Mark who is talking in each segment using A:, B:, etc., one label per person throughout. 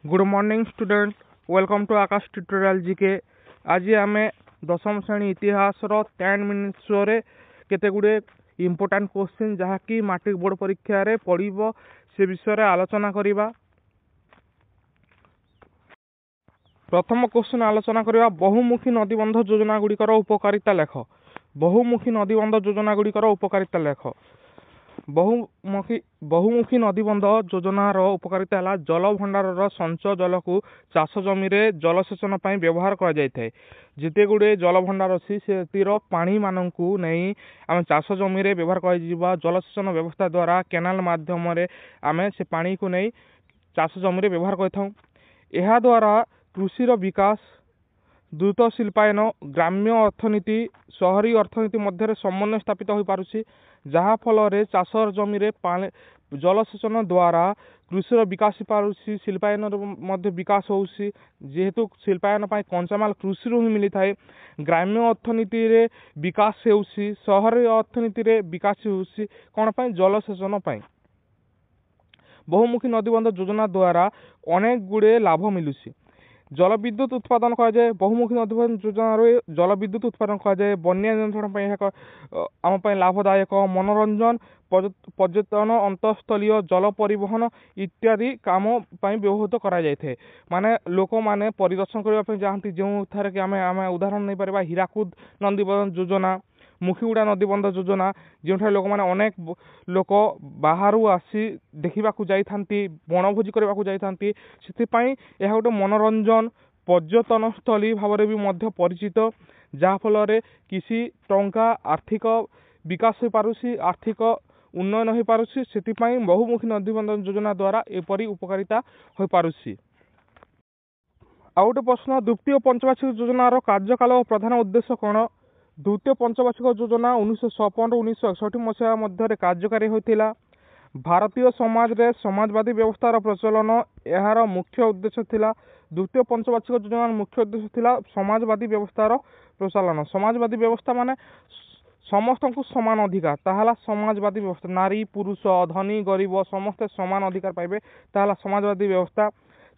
A: Good morning student welcome to Aakash tutorial GK. आज आम दशम श्रेणी इतिहास 10 मिनिट्स रे केते गुडे इंपोर्टेंट क्वेश्चन जहाँकि मैट्रिक बोर्ड परीक्षा रे पड़िबो से विषय रे आलोचना करिबा। प्रथम क्वेश्चन आलोचना करिबा बहुमुखी नदीबंध योजना गुड़िकर उपकारिता लेख। बहुमुखी नदीबंध योजना गुड़िकर उपकारिता लेख। बहुमुखी नदीबंध योजनार उपकारिता है जल भंडार संचय जल को चाष जमी जलसेचन व्यवहार कर जिते गुड़े जल भंडार अच्छी से पानी मानू नहीं आम चाष जमी व्यवहार कर जलसेचन व्यवस्था द्वारा केनाल माध्यम आम से पानी को नहीं चाष जमी व्यवहार कर द्वारा कृषि विकास द्रुत शिल्पायन ग्राम्य अर्थनीति शहरी अर्थनीति मध्य समन्वय स्थापित हो पारुछि जहाँ फल चाष जमी जलसेचन द्वारा कृषि विकास पारुछि शिल्पायन विकास होउछि जेहेतु शिल्पायन कंचामाल कृषि ही मिली थाए। ग्राम्य अर्थनीति रे विकास होउछि शहरी अर्थनीति रे विकास होउछि कोन पय जलसेचन पय। बहुमुखी नदीबंध योजना द्वारा अनेक गुड़े लाभ मिलुछि। जल विद्युत उत्पादन कराए बहुमुखी नदीबंध योजना जल विद्युत उत्पादन कराए बन्या नियंत्रण आम लाभदायक मनोरंजन पर्यटन अंतस्थलीय जल परिवहन इत्यादि काम व्यवहृत कराए माने लोक माने परिदर्शन करने जाती जो थे कि आम उदाहरण नहीं पार हीराकुद नदीबंध योजना मुखीगुड़ा नदीबंध योजना जो लोक मैंने अनेक लोक बाहर आसी देखा जाती बनभोजी करने जाती से गोटे मनोरंजन पर्यटन स्थली भाव में परिचित जहाँ फल किसी टंका आर्थिक विकास हो पारुछि आर्थिक उन्नयन हो पारुछि से बहुमुखी नदीबंध योजना द्वारा एपरी उपकारिता हो पारुछि। आउ गोटे प्रश्न द्वितीय पंचवार्षिक योजनार कार्यकाल और प्रधान उद्देश्य कौन। द्वितीय पंचवार्षिक योजना 1956 1961 मसीहा मध्य कार्यकारी होता। भारतीय समाज रे समाजवादी व्यवस्थार प्रचलन यार मुख्य उद्देश्य थिला। द्वितीय पंचवार्षिक योजनार मुख्य उद्देश्य थिला समाजवादी व्यवस्थार प्रचलन। समाजवादी व्यवस्था माने समस्त को समान अधिकार ताहला समाजवादी व्यवस्था नारी पुरुष धनी गरीब समस्ते समान अधिकार पाइबे ताहला समाजवादी व्यवस्था।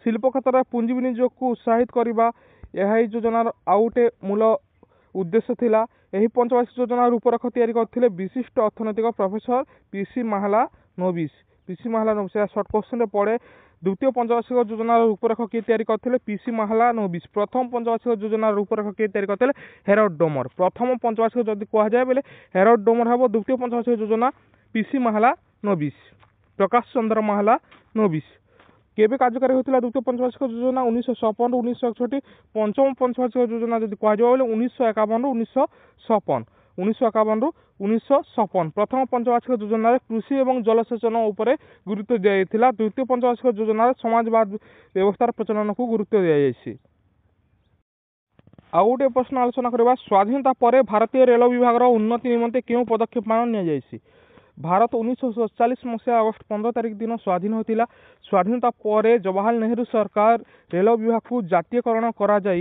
A: शिल्प क्षेत्र में पुंजी विनियोग को उत्साहित करबा यह योजनार आउटे मूल उद्देश्य थिला। यही पंचवार्षिक योजनार रूपरेख तैयारी करथिले विशिष्ट अर्थनैतिक professor PC Mahalanobis. PC Mahalanobis short question पड़े द्वितीय पंचवार्षिक योजनार रूपरेख किए तैयारी करथिले पीसी महालानोबिस। प्रथम पंचवार्षिक योजनार रूपरेख किए तैयारी करथिले हेरोल्ड डोमर। प्रथम पंचवार्षिक जदि कह जाए बेले हेरोल्ड डोमर हेबो। द्वितीय पंचवार्षिक योजना पीसी महालानोबिस प्रकाश चंद्र महालानोबिस। केबे कार्यकारी होता द्वितीय पंचवार्षिक योजना 1956 1961। पंचम पंचवार्षिक योजना जब कह 1951 1956 1951 1956। प्रथम पंचवार्षिक योजना कृषि और जलसेचन उपर गुरुत्व दिया। द्वितीय पंचवार्षिक योजना समाजवाद व्यवस्थार प्रचलन को गुरुत्व दिया। आउ गोटे प्रश्न आलोचना करबा स्वाधीनता पर भारतीय रेल विभाग उन्नति निमंते क्यों पदक्षेप मान नि भारत 1947 मसीहा अगस्ट 15 तारिख दिन स्वाधीन होता। स्वाधीनता पर जवाहरलाल नेहरू सरकार रेल विभाग को जातीयकरण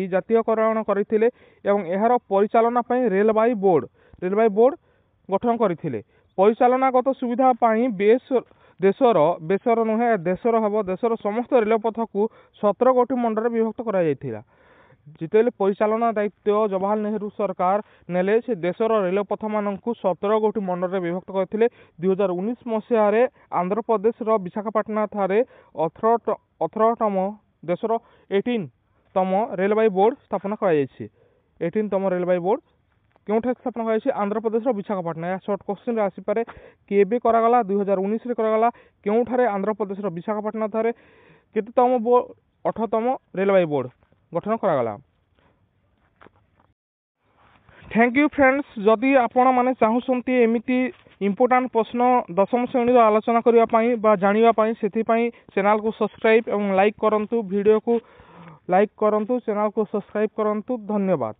A: जातीयकरण करथिले एवं एहार परिचालना रेलवाई बोर्ड गठन करथिले। परिचालनागत सुविधा देशर नुहे देशर समस्त रेलपथ को 17 गोटी मंडल विभक्त करा जिते परिचालना दायित्व जवाहरलाल नेहरू सरकार नेले से देशर रेलपथ मान 17 गोटी मंडल विभक्त करथिले। 2019 मसीह आंध्र प्रदेश विशाखापाटना ठारे 18तम देशर 18तम रेलवाई बोर्ड स्थापना कर 18तम रेलवाई बोर्ड क्यों स्थापना कर आंध्र प्रदेश विशाखापाटना। या शॉर्ट क्वेश्चन आसीपे केबे करागला 2019 करागला क्योंठारे आंध्र प्रदेश विशाखापाटना ठारे केतम बोर्ड 18तम रेलवाई बोर्ड गठन करागला। Thank you friends. जदि आपण माने चाहूसंती एमिति इंपोर्टेंट प्रश्न दशम श्रेणी आलोचना करने जानापी से चैनल को सब्सक्राइब और लाइक करंतु वीडियो को लाइक करंतु चैनल को सब्सक्राइब करंतु। धन्यवाद।